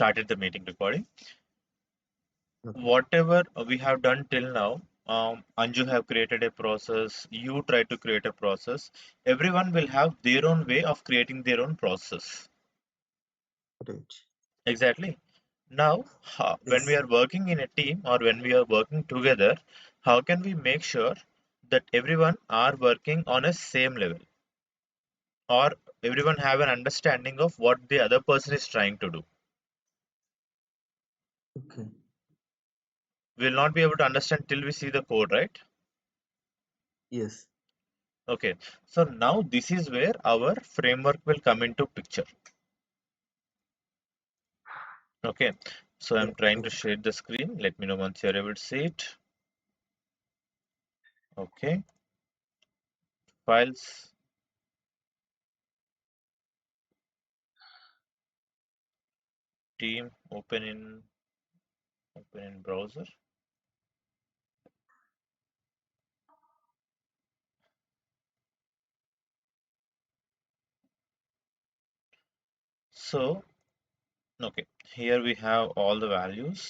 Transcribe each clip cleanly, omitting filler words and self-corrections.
started the meeting recording. Okay. Whatever we have done till now, Anju have created a process, you try to create a process. Everyone will have their own way of creating their own process. Right. Exactly. Now, when we Yes. are working in a team or when we are working together, how can we make sure that everyone are working on a same level or everyone have an understanding of what the other person is trying to do? Okay. We'll not be able to understand till we see the code, right? Yes. Okay, so now this is where our framework will come into picture. Okay, so Yeah. I'm trying to Okay. share the screen. Let me know once you're able to see it. Okay, files, team, open in browser. So, okay, here we have all the values.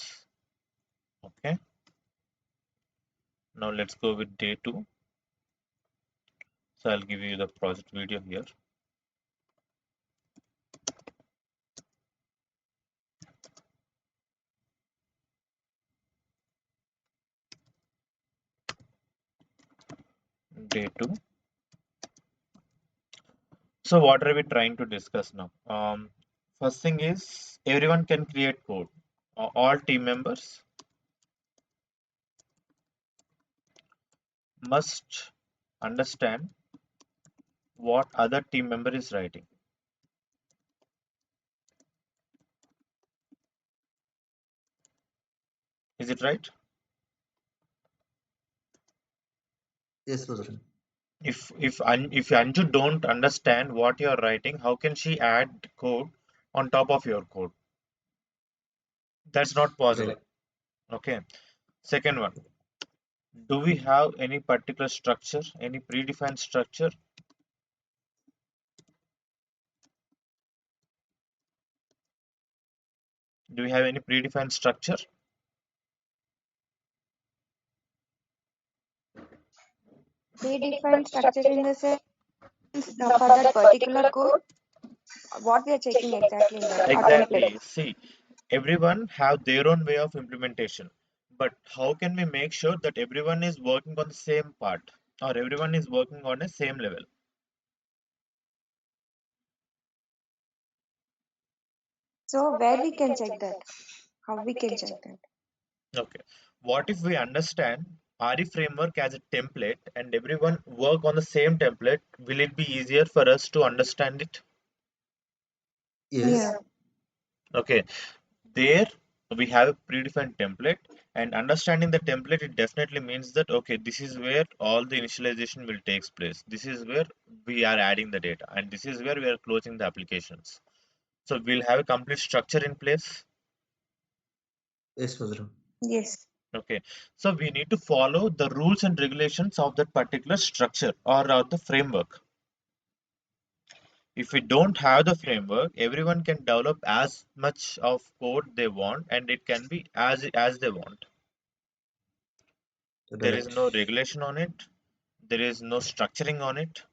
Okay, now let's go with day 2. So I'll give you the project video here. Day 2. So what are we trying to discuss now? First thing is everyone can create code. All team members must understand what other team member is writing. Is it right? Yes, Vajra. If Anju don't understand what you're writing, how can she add code on top of your code? That's not Right. possible. Okay. Second one, do we have any particular structure, any predefined structure? Do we have any predefined structure? Predefined structure in the sense for that particular code, what we are checking exactly in that a template. Exactly. See, everyone have their own way of implementation, but how can we make sure that everyone is working on the same part or everyone is working on a same level? So where we can check that? How we can check that? Okay. What if we understand RE framework as a template and everyone work on the same template? Will it be easier for us to understand it? Yeah. Yes. Okay. There we have a predefined template, and understanding the template, it definitely means that okay, this is where all the initialization will takes place. This is where we are adding the data, and this is where we are closing the applications. So we'll have a complete structure in place. Yes, Vajra. Yes. Okay, so we need to follow the rules and regulations of that particular structure or of the framework. If we don't have the framework, everyone can develop as much of code they want, and it can be as they want. There is Right. no regulation on it. There is no structuring on it.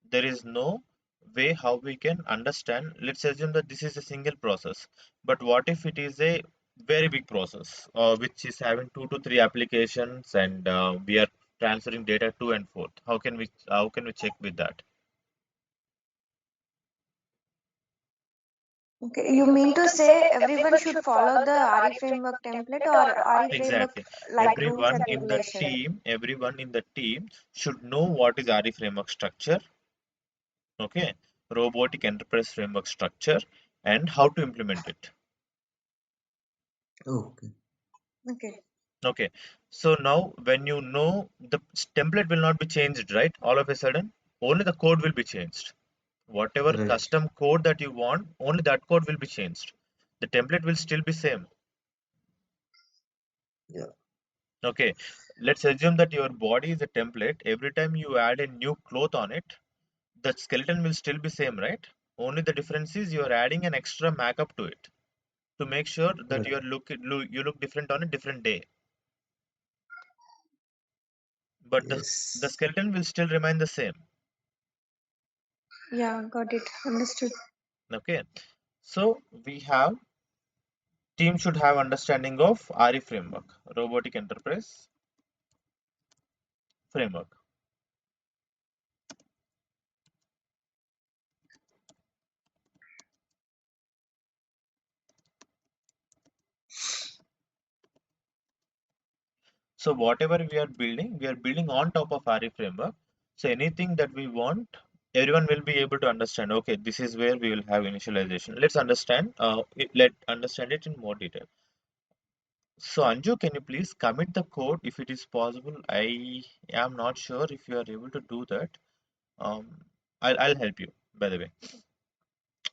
There is no way how we can understand. Let's assume that this is a single process, but what if it is a very big process, which is having 2 to 3 applications, and we are transferring data to and forth? How can we check with that? Okay. You mean to say everyone should follow the RE framework template or RE framework Exactly. like rules and regulations? Everyone in the team should know what is RE framework structure, okay, robotic enterprise framework structure, and how to implement it. Okay. Okay. Okay, so now when you know the template will not be changed, right? All of a sudden, only the code will be changed. Whatever Right. custom code that you want, only that code will be changed. The template will still be same. Yeah. Okay, let's assume that your body is a template. Every time you add a new cloth on it, the skeleton will still be same, right? Only the difference is you are adding an extra markup to it. to make sure that Right. you look different on a different day. But the Yes. skeleton will still remain the same. Yeah, got it. Understood. Okay, so we have team should have understanding of RE framework, robotic enterprise framework. So whatever we are building on top of RE framework. So anything that we want, everyone will be able to understand. Okay, this is where we will have initialization. Let's understand. Let understand it in more detail. So Anju, can you please commit the code if it is possible? I am not sure if you are able to do that. Um, I'll help you, by the way.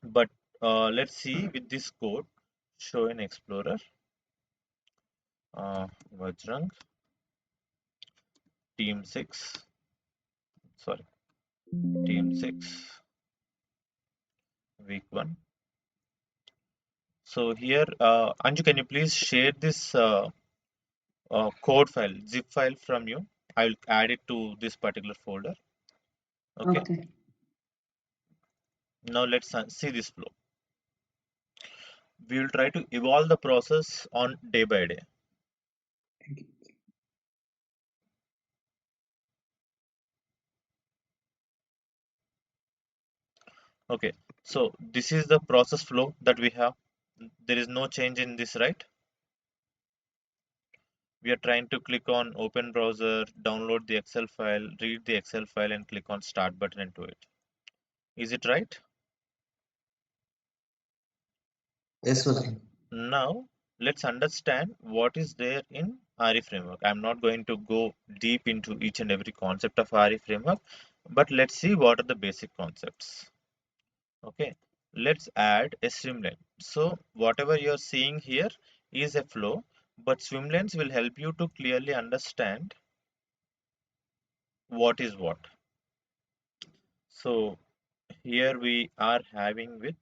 But let's see with this code. Show in Explorer. Vajrang, Team 6. Sorry, Team 6, Week 1. So here, Anju, can you please share this code file, zip file from you? I'll add it to this particular folder. Okay. Okay. Now let's see this flow. We will try to evolve the process on day by day. Thank you. Okay. So this is the process flow that we have. There is no change in this, right? We are trying to click on open browser, download the Excel file, read the Excel file, and click on start button into it. Is it right? Yes, Vajrang. Now, let's understand what is there in RE framework. I'm not going to go deep into each and every concept of RE framework, but let's see what are the basic concepts. Okay, let's add a swim lane. So whatever you're seeing here is a flow, but swim lanes will help you to clearly understand what is what. So here we are having with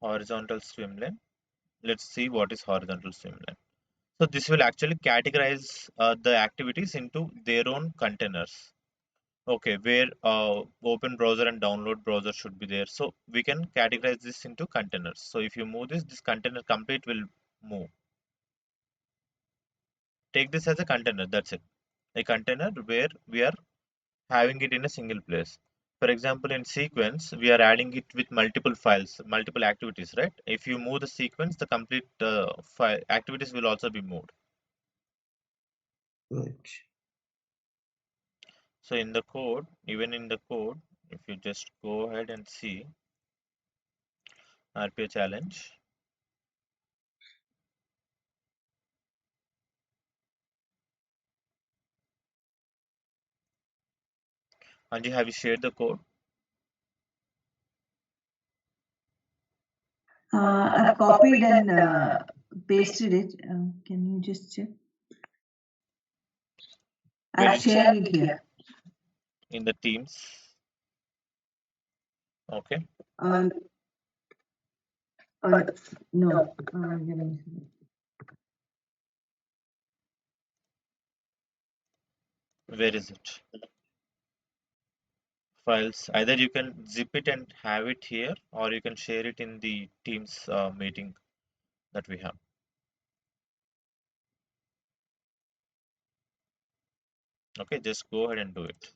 horizontal swim lane. Let's see what is horizontal swim lane. So this will actually categorize the activities into their own containers. Okay, where open browser and download browser should be there. So we can categorize this into containers. So if you move this container complete will move. Take this as a container, that's it. A container where we are having it in a single place. For example, in sequence, we are adding it with multiple files, multiple activities, right? If you move the sequence, the complete file activities will also be moved. Right. So in the code, even in the code, if you just go ahead and see RPA challenge, Anji, have you shared the code? I've copied and pasted it. Can you just check? I've shared it here. In the Teams. Okay. No. Where is it? Files. Either you can zip it and have it here, or you can share it in the Teams meeting that we have. Okay, just go ahead and do it.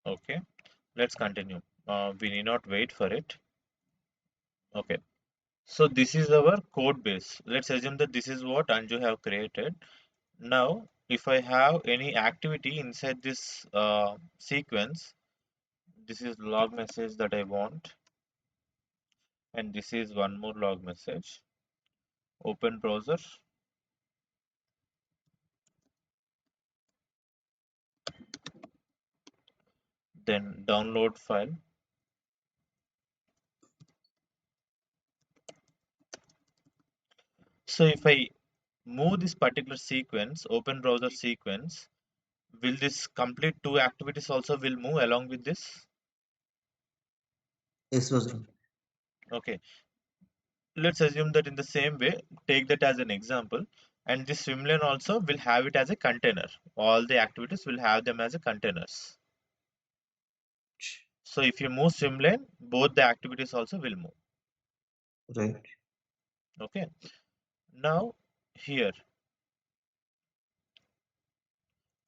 Okay, let's continue. We need not wait for it. Okay, so this is our code base. Let's assume that this is what Anju have created. Now, if I have any activity inside this sequence, this is log message that I want, and this is one more log message. Open browser, then download file. So if I move this particular sequence, open browser sequence, will this complete two activities also will move along with this? Yes, Vajra. Okay, let's assume that in the same way, take that as an example, and this swim lane also will have it as a container. All the activities will have them as a containers. So if you move swim lane, both the activities also will move. Right. Okay, now here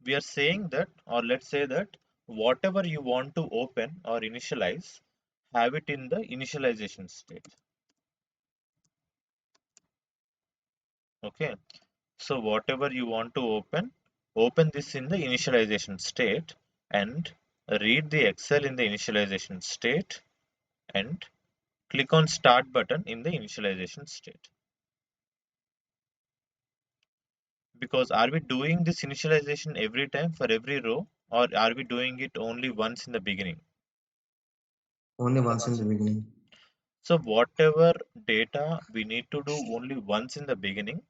we are saying that, or let's say that whatever you want to open or initialize, have it in the initialization state. Okay, so whatever you want to open this in the initialization state and read the Excel in the initialization state and click on start button in the initialization state. Because are we doing this initialization every time for every row, or are we doing it only once in the beginning? Only once in the beginning. So whatever data we need to do only once in the beginning,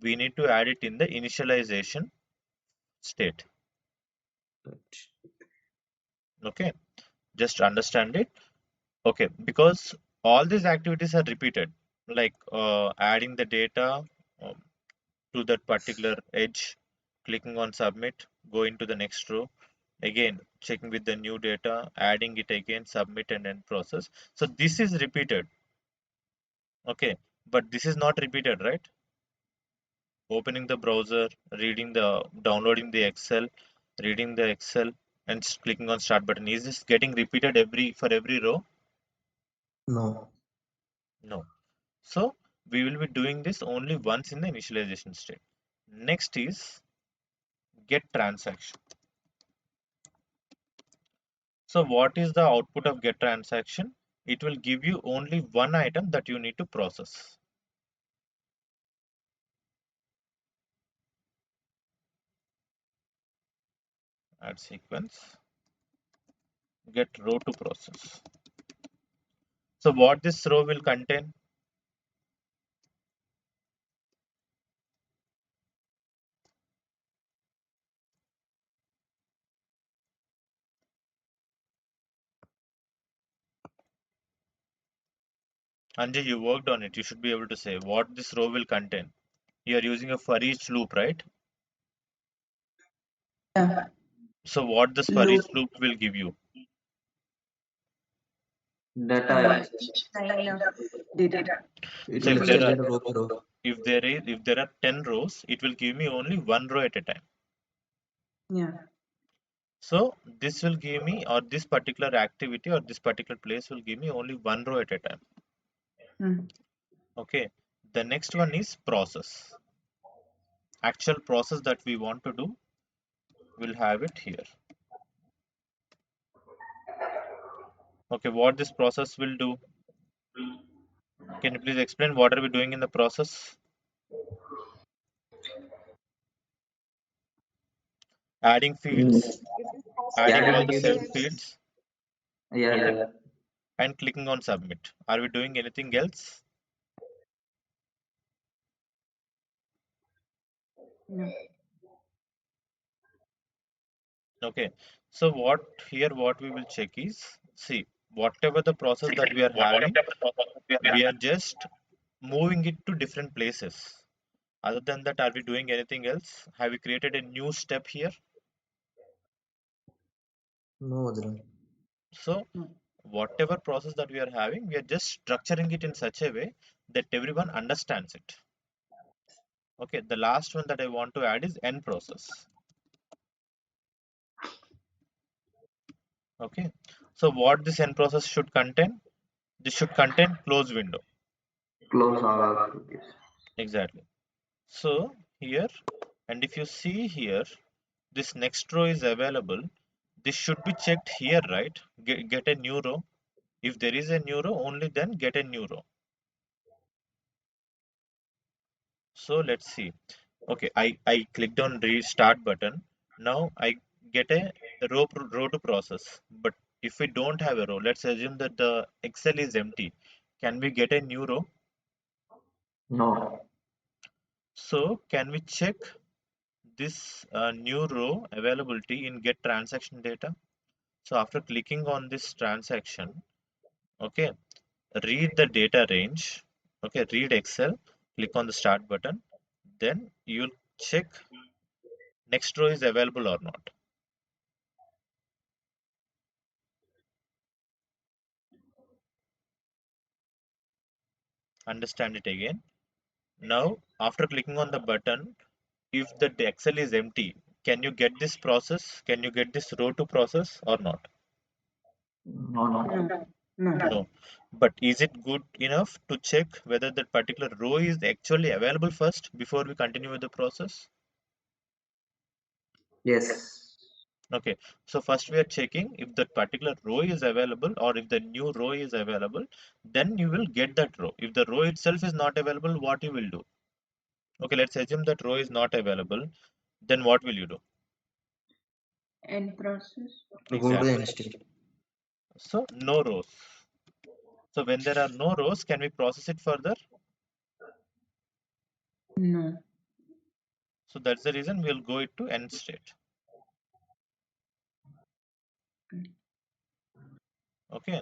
we need to add it in the initialization state. Right. Okay, just understand it. Okay, because all these activities are repeated, like adding the data um, to that particular edge, clicking on submit, going to the next row, again checking with the new data, adding it again, submit and end process. So this is repeated. Okay, but this is not repeated, right? Opening the browser, downloading the Excel, reading the Excel, and clicking on start button. Is this getting repeated for every row? No. No. So we will be doing this only once in the initialization state. Next is get transaction. So what is the output of get transaction? It will give you only one item that you need to process. Add sequence, get row to process. So what this row will contain? Anjay, you worked on it. You should be able to say what this row will contain. You are using a for each loop, right? Yeah. So what this for each Loop. loop will give you? Data access. Line of data. It So will if extend there are data row per row. if there are 10 rows, it will give me only one row at a time. Yeah. So this will give me, or this particular activity or this particular place will give me only one row at a time. Mm. Okay. The next one is process. Actual process that we want to do, we'll have it here. Okay, what this process will do? Can you please explain what are we doing in the process? Adding fields, If this process adding all has the Yeah. seven fields, fields, Yeah. and clicking on submit. Are we doing anything else? No. Okay. So what we will check is, see, whatever the process that we are having, we are just moving it to different places. Other than that, are we doing anything else? Have we created a new step here? No, Vajra. So No. whatever process that we are having, we are just structuring it in such a way that everyone understands it. Okay, the last one that I want to add is end process. Okay, so what this end process should contain? This should contain close window. Close all activities. Exactly. So here, and if you see here, this next row is available. This should be checked here, right? Get a new row. If there is a new row, only then get a new row. So let's see. Okay, I clicked on restart button. Now I get a row to process. But if we don't have a row, let's assume that the Excel is empty. Can we get a new row? No. So can we check this new row availability in get transaction data? So after clicking on this transaction, Okay, read the data range. Okay, read Excel, click on the start button, then you'll check next row is available or not. Understand it again. Now, after clicking on the button, if the Excel is empty, can you get this process? Can you get this row to process or not? No, no. No. No. No. But is it good enough to check whether that particular row is actually available first before we continue with the process? Yes. Okay, so first we are checking if that particular row is available or if the new row is available, then you will get that row. If the row itself is not available, what you will do? Okay, let's assume that row is not available, then what will you do? End process. Go to the Exactly. end state. So no rows. So when there are no rows, can we process it further? No. So that's the reason we'll go it to end state. Okay.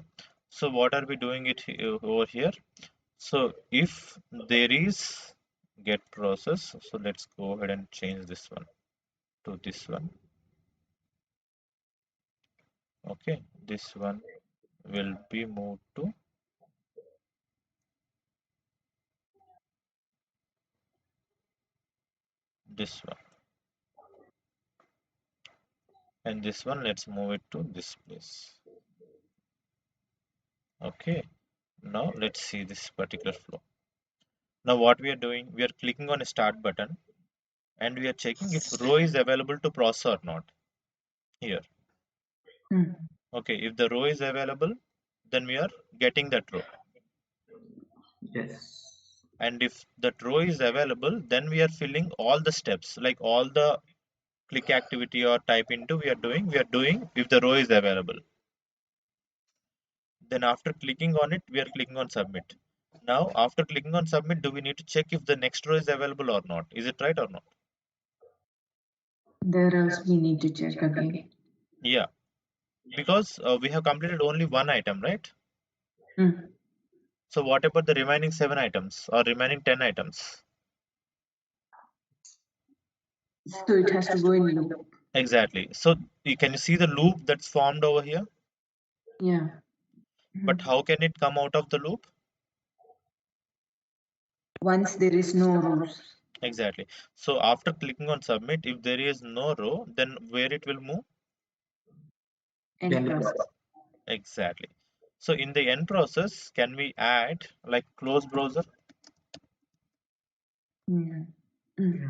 So what are we doing it over here? So if there is get process, so let's go ahead and change this one to this one. Okay, this one will be moved to this one, and this one let's move it to this place. Okay, now let's see this particular flow. Now what we are doing, we are clicking on a start button and we are checking if row is available to process or not here. Hmm. Okay, if the row is available, then we are getting that row. Yes. And if that row is available, then we are filling all the steps, like all the click activity or type into we are doing if the row is available. Then after clicking on it, we are clicking on submit. Now, after clicking on submit, do we need to check if the next row is available or not? Is it right or not? There else we need to check again. Yeah, because we have completed only one item, right? Hmm. So what about the remaining 7 items or remaining 10 items? So it has to go in loop. Exactly. So can you see the loop that's formed over here? Yeah. But how can it come out of the loop? Once there is no rows. Exactly. So after clicking on submit, if there is no row, then where it will move? End End process. process. Exactly. So in the end process, can we add like close browser? Yeah. Hmm. Yeah.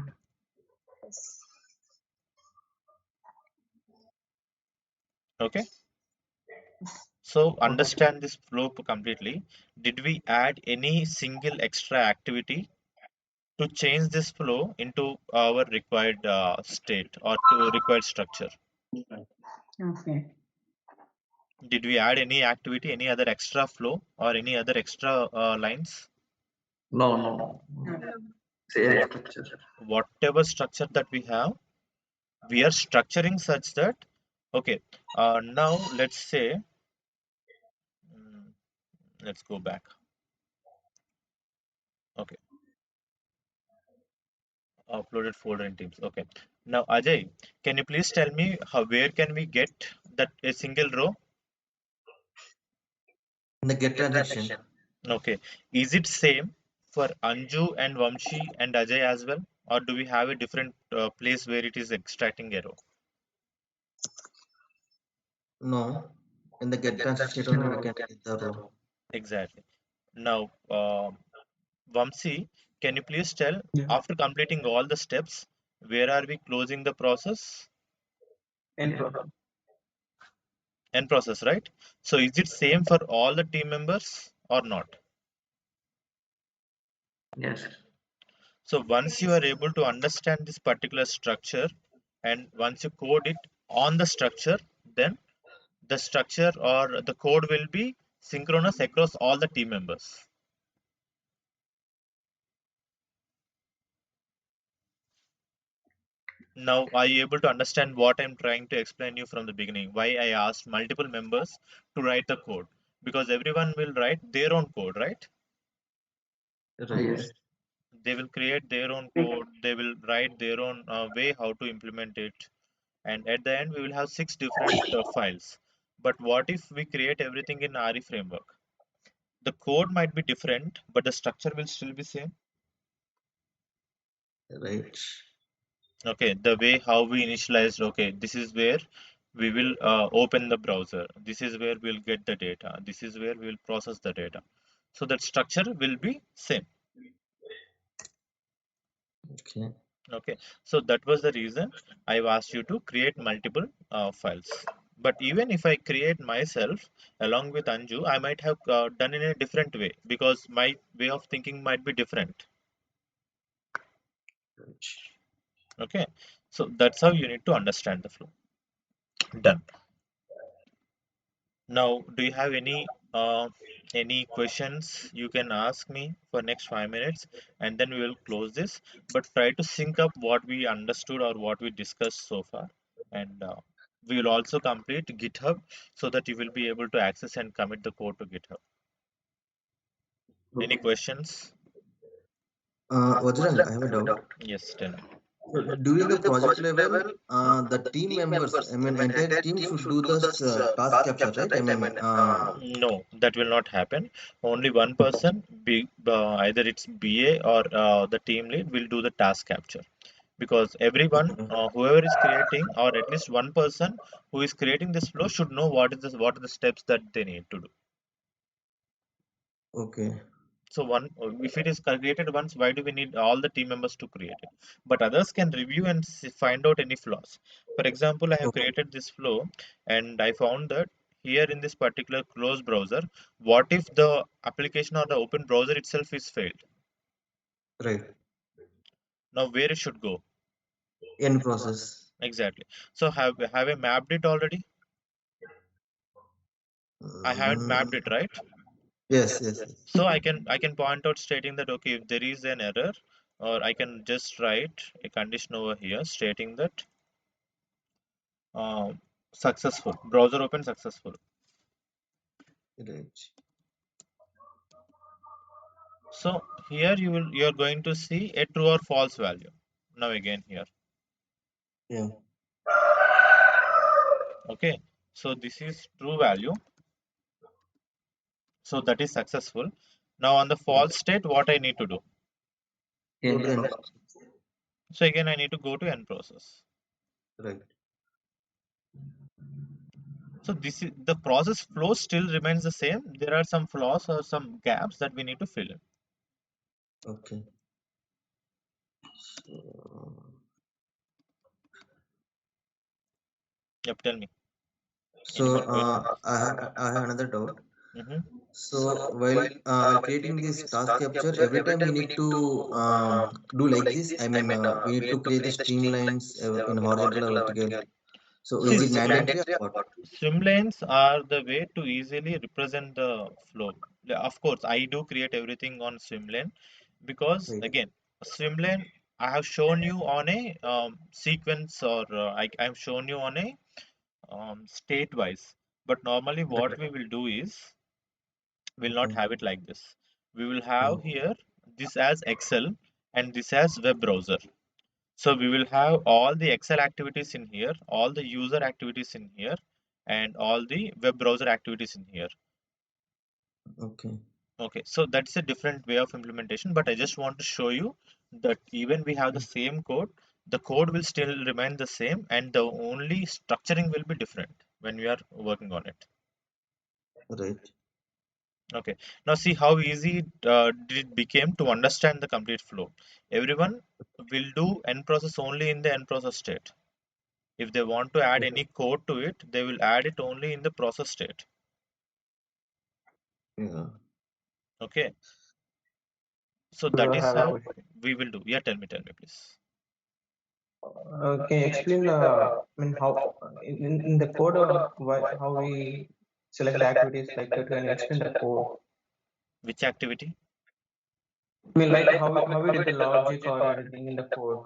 Okay. So understand this flow completely. Did we add any single extra activity to change this flow into our required state or to required structure? Okay. Did we add any activity, any other extra flow or any other extra lines? No, no. No. Same structure. Whatever structure that we have, we are structuring such that, okay, now let's say, mm, let's go back. Okay, uploaded folder in Teams. Okay. Now, Ajay, can you please tell me where can we get that a single row? In the get transaction. Okay. Is it same for Anju and Vamshi and Ajay as well? Or do we have a different place where it is extracting a row? No. In the get transaction only we can get the row. Exactly. Now, Vamsi, can you please tell, Yeah. after completing all the steps, where are we closing the process? End process. End process, right? So is it same for all the team members or not? Yes. So once you are able to understand this particular structure and once you code it on the structure, then the structure or the code will be synchronous across all the team members. Now, are you able to understand what I'm trying to explain you from the beginning? Why I asked multiple members to write the code? because everyone will write their own code, right? Right. They will create their own code, they will write their own way how to implement it, and at the end we will have 6 different files. But what if we create everything in RE framework? The code might be different, but the structure will still be same. Right. Okay, the way how we initialized, okay, this is where we will open the browser, this is where we'll get the data, this is where we'll process the data. So that structure will be same. Okay. Okay, so that was the reason I've asked you to create multiple files. But even if I create myself along with Anju, I might have done in a different way because my way of thinking might be different. Right. Okay, so that's how you need to understand the flow. Done. Now, do you have any questions you can ask me for next 5 minutes, and then we will close this. But try to sync up what we understood or what we discussed so far, and we will also complete GitHub so that you will be able to access and commit the code to GitHub. Any Okay. questions? Vajrang, I have a doubt. Yes, tell me. So during the project level, the team members, I mean, entire team should do this task capture, right? I mean, No, that will not happen. Only one person, either it's BA or the team lead, will do the task capture. Because everyone, okay, whoever is creating, or at least one person who is creating this flow, should know what are the steps that they need to do. okay, So if it is created once, why do we need all the team members to create it? But others can review and find out any flaws. For example, I have okay, created this flow, and I found that here in this particular closed browser, what if the application or the open browser itself is failed? right. Now where it should go? End process. Exactly. So have I mapped it already? I haven't mapped Mm, it, right? yes, yes, yes. So I can point out stating that, okay, if there is an error, or I can just write a condition over here stating that uh, successful, browser open successful. Right. So here you're going to see a true or false value. Now again here. Yeah. Okay, so this is true value, so that is successful. Now on the false state, what I need to do? Go to end process. So again I need to go to end process. Right. So this is the process flow still remains the same. There are some flaws or some gaps that we need to fill in. Okay. So, Yep, tell me. so Any more questions? I have another doubt. Mm-hmm. So while creating this task capture, every time we need to do like this. I mean, we need to create the streamlines in horizontal or vertical. So See, is it mandatory or what? swim lanes are the way to easily represent the flow. Of course, I do create everything on swim lane because Right. again, a swim lane I have shown you on a sequence, or I've shown you on a state wise. But normally, what Right. we will do is will not Okay. have it like this. We will Yeah. have here this as Excel and this as web browser. So we will have all the Excel activities in here, all the user activities in here, and all the web browser activities in here. Okay. Okay, so that's a different way of implementation, but I just want to show you that even we have the same code, the code will still remain the same, and the only structuring will be different when we are working on it. Right. Okay, now see how easy did it became to understand the complete flow. Everyone will do end process only in the end process state. If they want to add any code to it, they will add it only in the process state. Yeah. Okay, so So that I is have a how question. we will do. Yeah, tell me, please. Can you explain I mean, how in the code, how we select the activities like that? Can you explain the code? Which activity? I mean, like how we did the logic or anything in the code.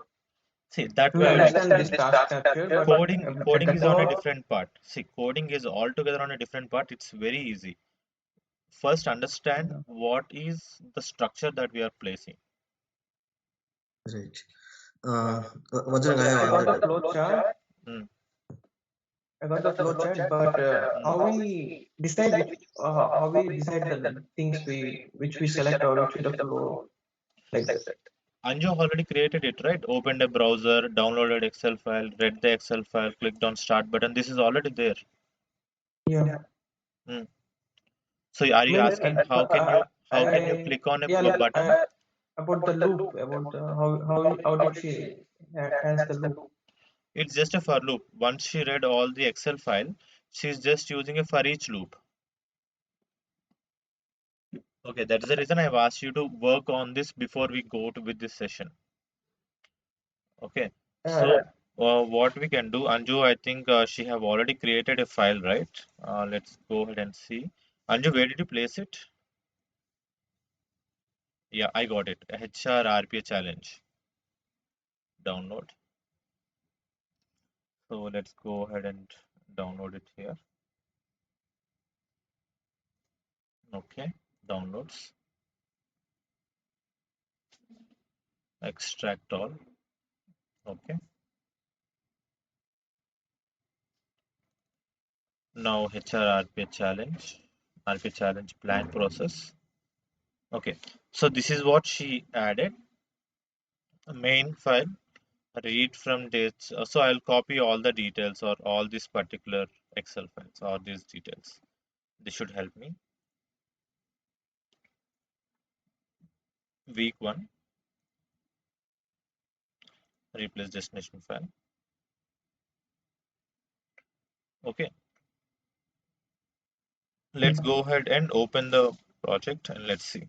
See, that We we will understand this task capture, but coding at coding the is on a code, different part. See, coding is altogether on a different part. It's very easy. first understand what is the structure that we are placing. Right. Vajrang, I I have got the answered. flow chart. Mm. I got the flow chart, but how we decide how we decide the things which we select or which we the flow like that. Anju already created it, right? Opened a browser, downloaded Excel file, read the Excel file, clicked on start button. This is already there. Yeah. Mm. So are you asking how can you click on a button? About the loop, about how did she has the loop? It's just a for loop. Once she read all the Excel file, she's just using a for each loop. Okay, that's the reason I've asked you to work on this before we go to with this session. Okay, so what we can do, Anju, I think she have already created a file, right? Let's go ahead and see. Anju, where did you place it? Yeah, I got it. HR RPA challenge. Download. So let's go ahead and download it here. Okay, downloads. Extract all. Okay. Now HR RPA challenge. RPA challenge plan process. Okay. So this is what she added. Main file. Read from dates. So I'll copy all the details or all these particular Excel files or these details. This should help me. Week 1. Replace destination file. Okay. Let's go ahead and open the project and let's see.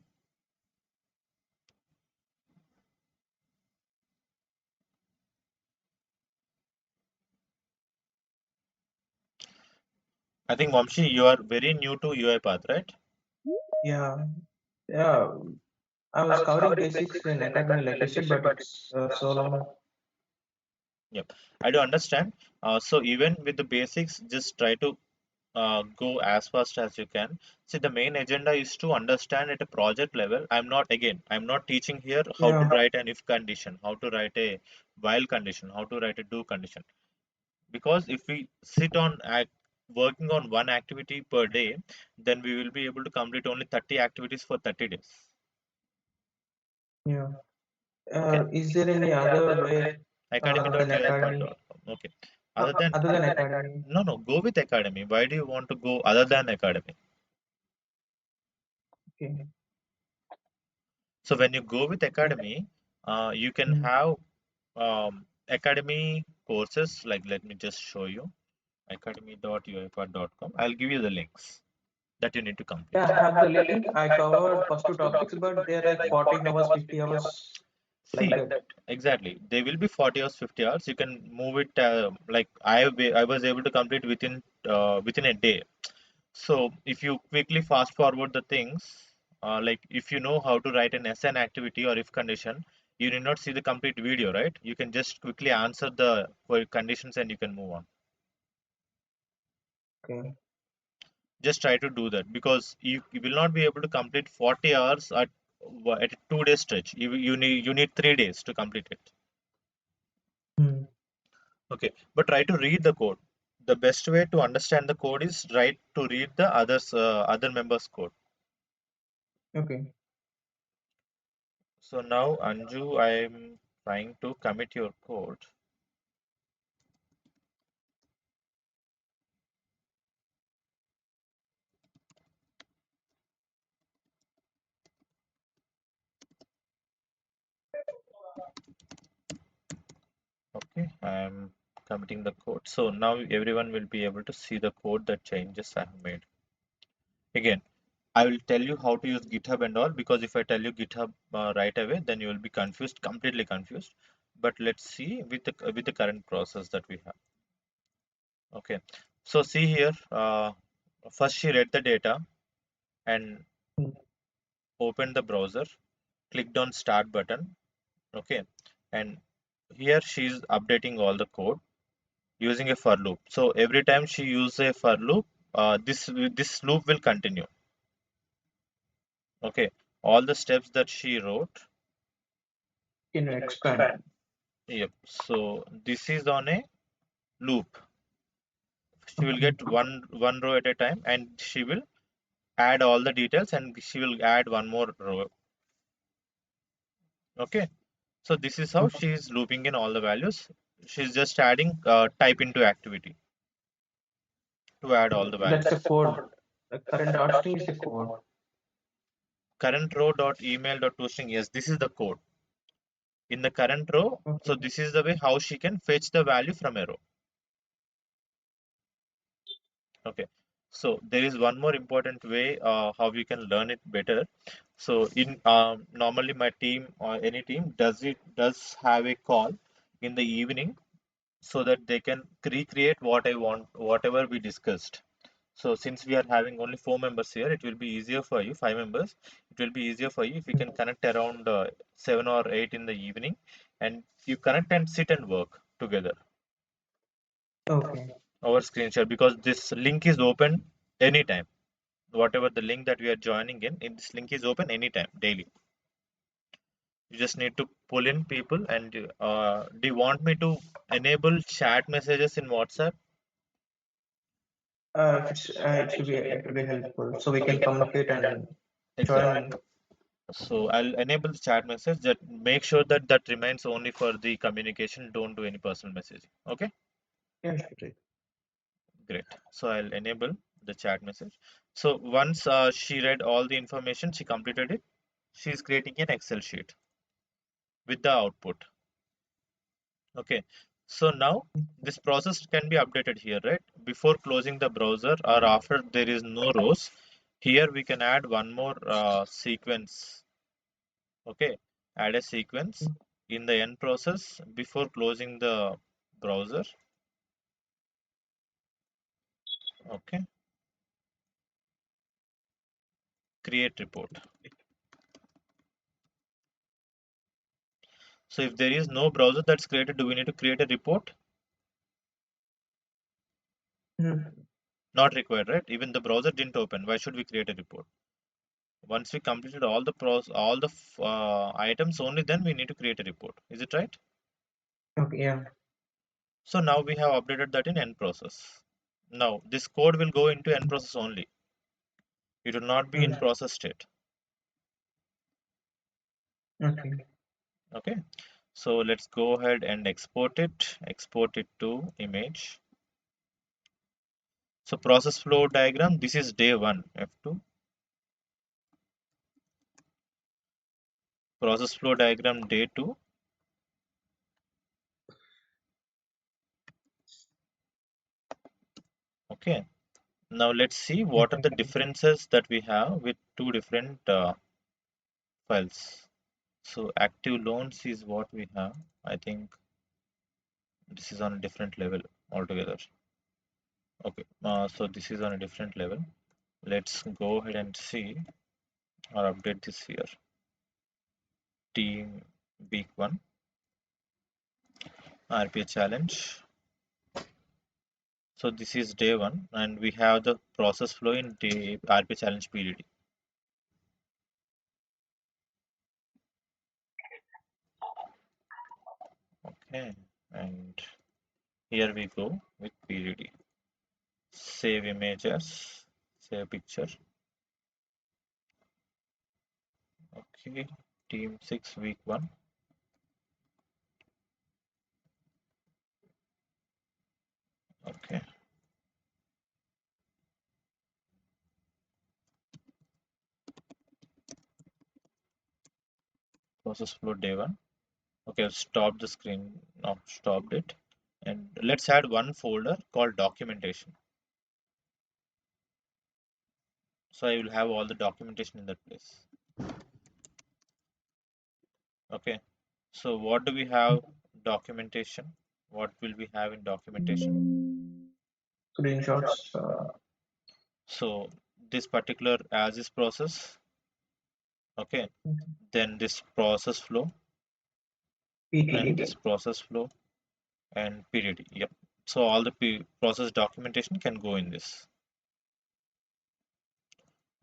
I think Vamshi, you are very new to UiPath, right? Yeah, yeah. I was covering basics in academy, like you said, but it's so long. Yep, I do understand. So even with the basics, just try to go as fast as you can. See, the main agenda is to understand at a project level. I'm not teaching here how to Yeah, write an if condition, how to write a while condition, how to write a do condition. Because if we sit on working on one activity per day, then we will be able to complete only 30 activities for 30 days. yeah. Okay. Is there any other way other than academy? Academy.uipath.com. Okay. Other than Other than academy? no, go with Academy. Why do you want to go other than Academy? Okay. So when you go with Academy, you can have Academy courses. Like, let me just show you academy.uipath.com. I'll give you the links that you need to complete. Yeah, I have the link. I covered first two topics, but they're like 40 hours, 50 hours, like See, that. exactly. They will be 40 hours, 50 hours. You can move it like I was able to complete within a day. So if you quickly fast forward the things, like if you know how to write an SN activity or if condition, you need not see the complete video, right? You can just quickly answer the conditions and you can move on. Okay. Just try to do that because you will not be able to complete 40 hours at a 2 day stretch. You need 3 days to complete it. Okay, but try to read the code. The best way to understand the code is try to read the other members' code. Okay. So now, Anju, I'm trying to commit your code. Okay, I'm committing the code. So now everyone will be able to see the code that changes I have made. Again, I will tell you how to use GitHub and all because if I tell you GitHub right away, then you will be confused, completely confused. But let's see with the current process that we have. Okay, so see here. First, she read the data and opened the browser, clicked on Start button. Okay, and here she is updating all the code using a for loop. So every time she uses a for loop, this loop will continue. Okay, all the steps that she wrote. Can you expand? Yep. So this is on a loop. She will Okay. get one row at a time, and she will add all the details, and she will add one more row. Okay. So this is how Okay. she is looping in all the values. She's just adding type into activity to add all the That's the values. code. The current dot string is the code. Current row dot email dot toString. Yes, this is the code in the current row. So Okay. this is the way how she can fetch the value from a row. Okay. So there is one more important way how you can learn it better. So in normally my team or any team does have a call in the evening so that they can recreate what I want, whatever we discussed. So since we are having only 4 members here, it will be easier for you, 5 members. It will be easier for you if you can connect around 7 or 8 in the evening, and you connect and sit and work together Okay. over screen share, because this link is open anytime. Whatever the link that we are joining in this link is open anytime, daily. You just need to pull in people. And do you want me to enable chat messages in WhatsApp? If it will be helpful, so we can communicate and Exactly. join. So I'll enable the chat message. That make sure that that remains only for the communication. Don't do any personal messaging. Okay, Yeah, sure. great. So I'll enable the chat message. So once she read all the information, she completed it. She's creating an Excel sheet with the output. Okay. So now this process can be updated here, right? Before closing the browser or after there is no rows, here we can add one more sequence. Okay, add a sequence in the end process before closing the browser. Okay, create report. So if there is no browser that's created, do we need to create a report? Mhm. Not required, right? Even the browser didn't open. Why should we create a report? Once we completed all the items, only then we need to create a report. Is it right? Okay. Yeah. So now we have updated that in end process. Now this code will go into end process only. It will not be in Mm. process state. Okay. Okay. So let's go ahead and export it to image. So process flow diagram, this is day 1, F2. Process flow diagram day 2. Okay. Now let's see what are the differences that we have with two different files. So active loans is what we have. I think this is on a different level altogether. Okay. So this is on a different level. Let's go ahead and see or update this here. Team week 1 RPA challenge. So this is day 1 and we have the process flow in day RPA challenge PDD. Okay, and here we go with PDD. Save images, save picture. Okay, team 6 week 1. Okay. Process flow day 1. Okay, stop the screen. No, stopped it. And let's add one folder called documentation. So I will have all the documentation in that place. Okay. So what do we have? Documentation. What will we have in documentation? Screenshots. So this particular as is process. Okay. Then this process flow and this PTD. process flow and PDD. Yep. So all the process documentation can go in this.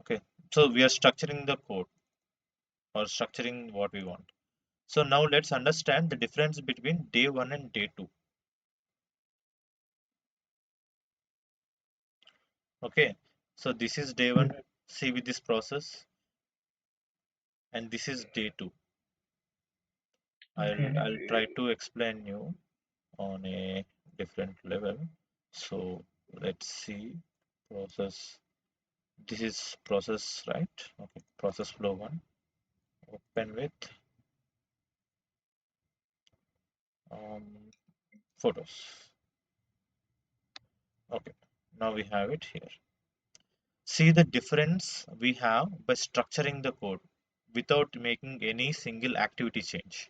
Okay. So we are structuring the code. or structuring what we want. So now let's understand the difference between day 1 and day 2. Okay, so this is day 1, see with this process, and this is day 2. I'll try to explain you on a different level. So let's see process. This is process, right? Okay, process flow 1. Open with um, photos. Okay, now we have it here. See the difference we have by structuring the code without making any single activity change.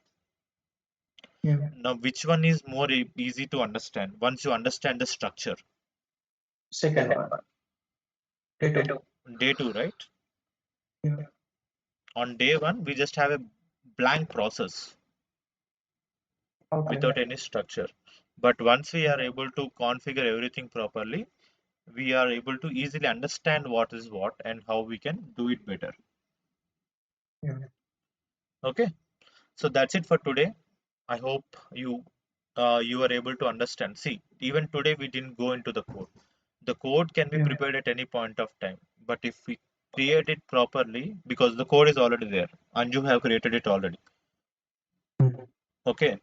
Yeah. Now, which one is more easy to understand once you understand the structure? Second one. Day 2. Day 2, right? Yeah. On day 1, we just have a blank process Okay. without any structure. But once we are able to configure everything properly, we are able to easily understand what is what and how we can do it better. Yeah. Okay, so that's it for today. I hope you are able to understand. See, even today we didn't go into the code. The code can be Yeah. prepared at any point of time, but if we create it properly, because the code is already there, Anju have created it already. Okay,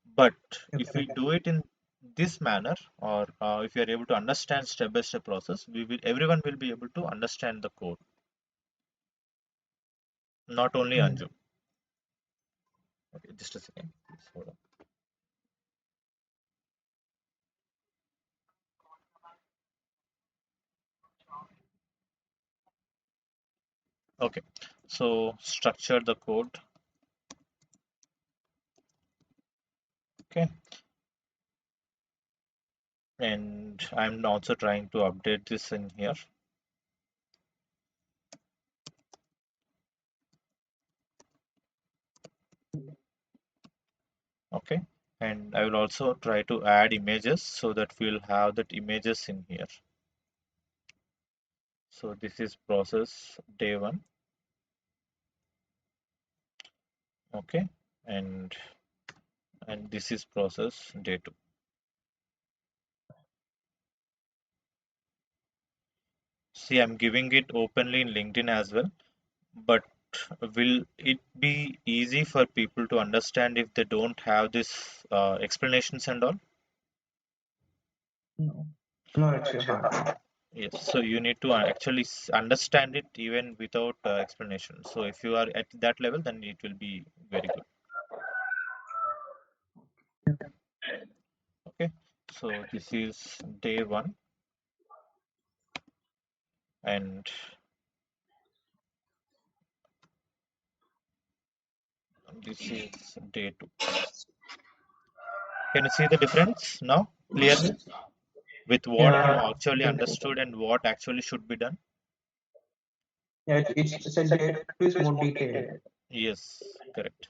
but if we Okay. do it in this manner, or if you are able to understand step-by-step process, everyone will be able to understand the code, not only Yeah. Anju. Okay, just a second. Please hold on. Okay, so structure the code. Okay, and I'm also trying to update this in here. Okay, and I will also try to add images so that we'll have that images in here. So this is process day 1. Okay, and this is process day 2. See, I'm giving it openly in LinkedIn as well, but will it be easy for people to understand if they don't have this explanations and all? No. No, it's hard. Yes, so you need to actually understand it even without explanation. So if you are at that level, then it will be very good. Okay, so this is day 1, and this is day 2. Can you see the difference now clearly with what you Yeah. actually Day 2. understood and what actually should be done? Yeah, it's a day 2 is more detailed. Yes, correct.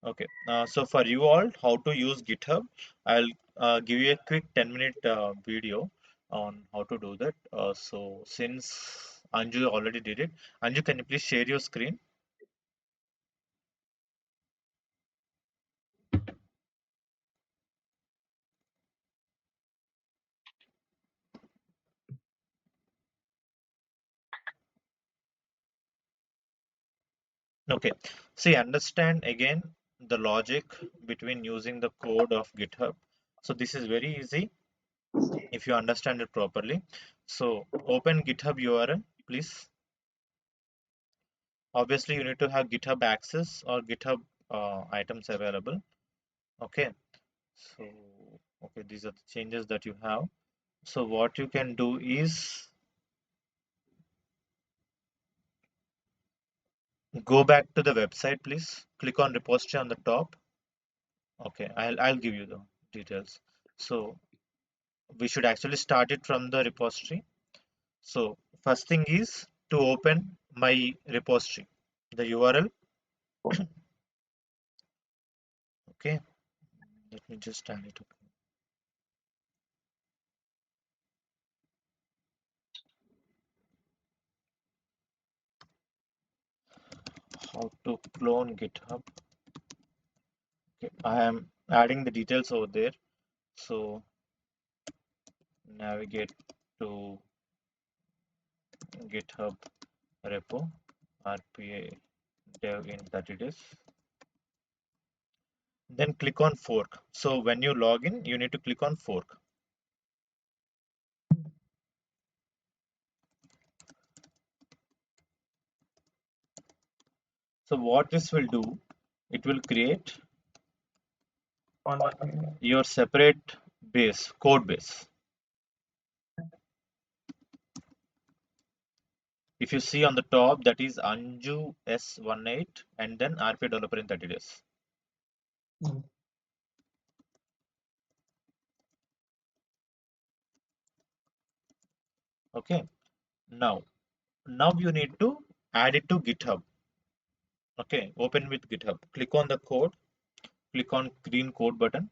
Okay, so for you all, how to use GitHub, I'll give you a quick 10-minute video on how to do that. So since Anju already did it, Anju, can you please share your screen? Okay, see, understand again the logic between using the code of GitHub. So this is very easy if you understand it properly. So open GitHub URL, please. Obviously, you need to have GitHub access or GitHub items available. Okay, so okay, these are the changes that you have. So what you can do is go back to the website, please. Click on repository on the top. Okay, I'll give you the details. So we should actually start it from the repository. So first thing is to open my repository, the URL. Okay, let me just stand it up. how to clone GitHub. Okay, I am adding the details over there. So navigate to GitHub repo RPA dev in 30 days. Then click on fork. So when you log in, you need to click on fork. So what this will do, it will create your separate base, code base. If you see on the top, that is Anju S18 and then RPA developer in 30 days. Okay, now you need to add it to GitHub. Okay, open with GitHub. Click on the code, click on green code button.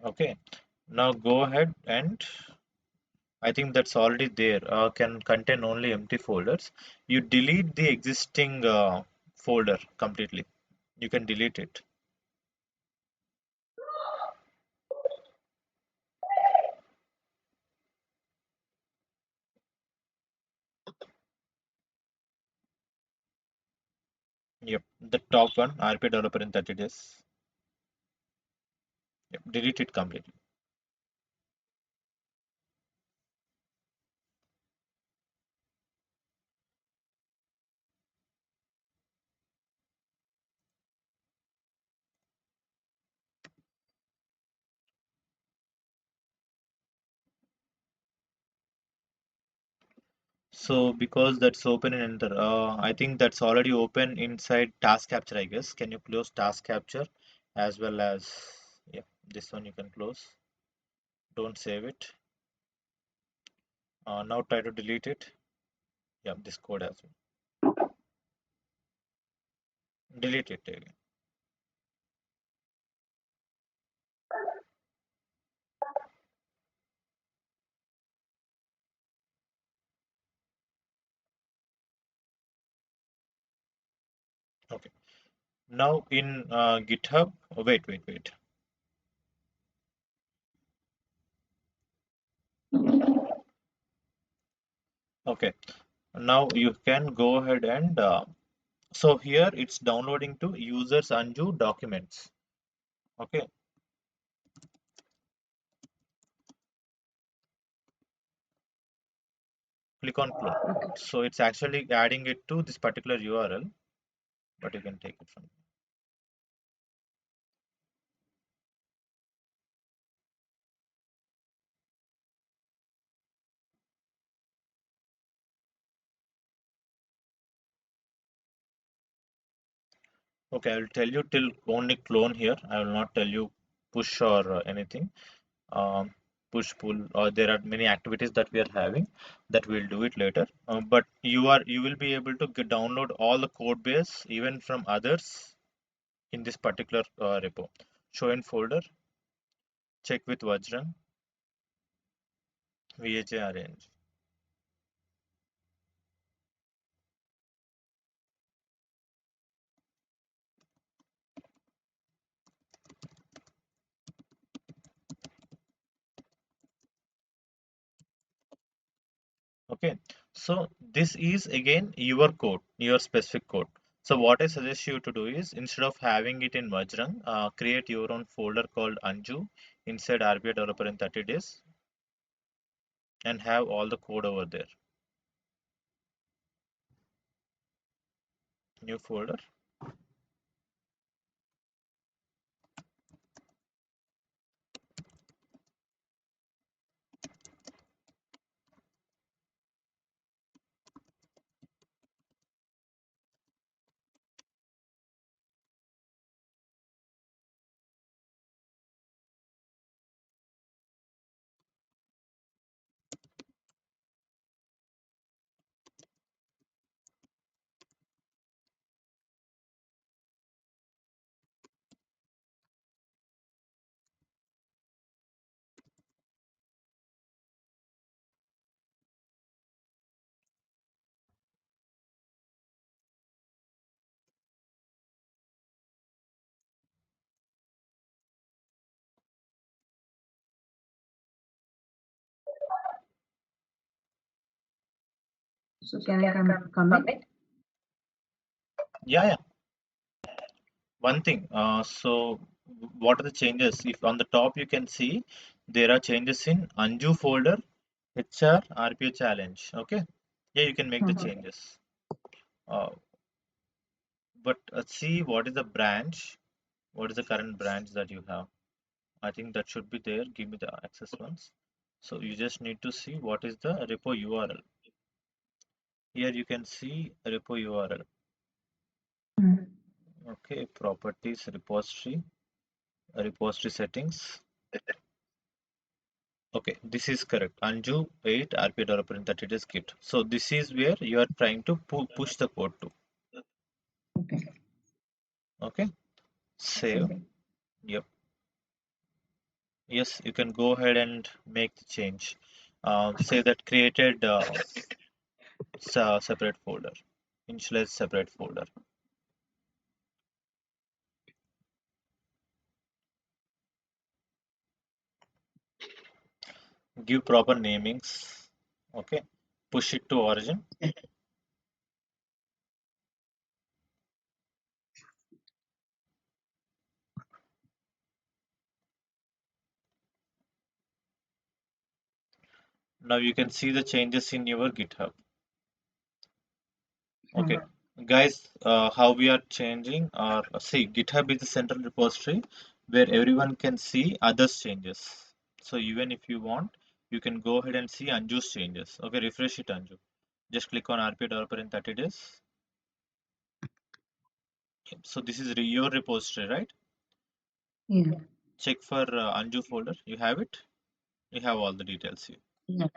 Okay, now go ahead and I think that's already there. Can contain only empty folders. You delete the existing folder completely. You can delete it. Yep, the top one, RP developer in 30 days. Yep, delete it completely. So because that's open in enter, I think that's already open inside task capture, I guess. Can you close task capture as well as, yeah, this one you can close. Don't save it. Now try to delete it. Yeah, this code as well. Delete it again. Okay. Now in GitHub, oh, wait. Okay. Now you can go ahead and so here it's downloading to users Anju documents. Okay. Click on clone. Okay. So it's actually adding it to this particular URL, but you can take it from. Okay, I will tell you till only clone here. I will not tell you push or anything. Push pull or there are many activities that we are having that we'll do it later. But you will be able to download all the code base even from others in this particular repo. Show in folder. Check with Vajran. VHA arrange. Okay, so this is again your code, your specific code. So what I suggest you to do is instead of having it in Vajrang, create your own folder called Anju inside RBI developer in 30 days and have all the code over there. New folder. So can I commit? Yeah. One thing, so what are the changes? If on the top you can see there are changes in Anju folder, HR, RPO challenge. Okay, yeah, you can make the changes. uh, but see what is the branch, what is the current branch that you have. I think that should be there. Give me the access once. So you just need to see what is the repo URL. Here you can see repo URL. Okay, properties, repository settings. Okay, this is correct. Anju 8 RPA developer in 30 days Git. So this is where you are trying to push the code to. Okay. Okay, save. Yep. Yes, you can go ahead and make the change. Say that created separate folder, initialize separate folder. Give proper namings. Okay, push it to origin. Now you can see the changes in your GitHub. Okay, guys, how we are changing, or see, GitHub is the central repository where everyone can see others' changes. So even if you want, you can go ahead and see Anju's changes. Okay, refresh it, Anju. Just click on RPA developer in 30 days. So this is your repository, right? Yeah. Check for Anju folder. You have it. You have all the details here. Yeah.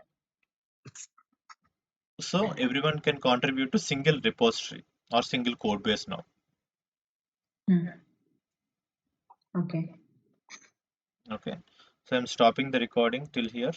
So everyone can contribute to single repository or single code base now. Okay. Okay. So I'm stopping the recording till here.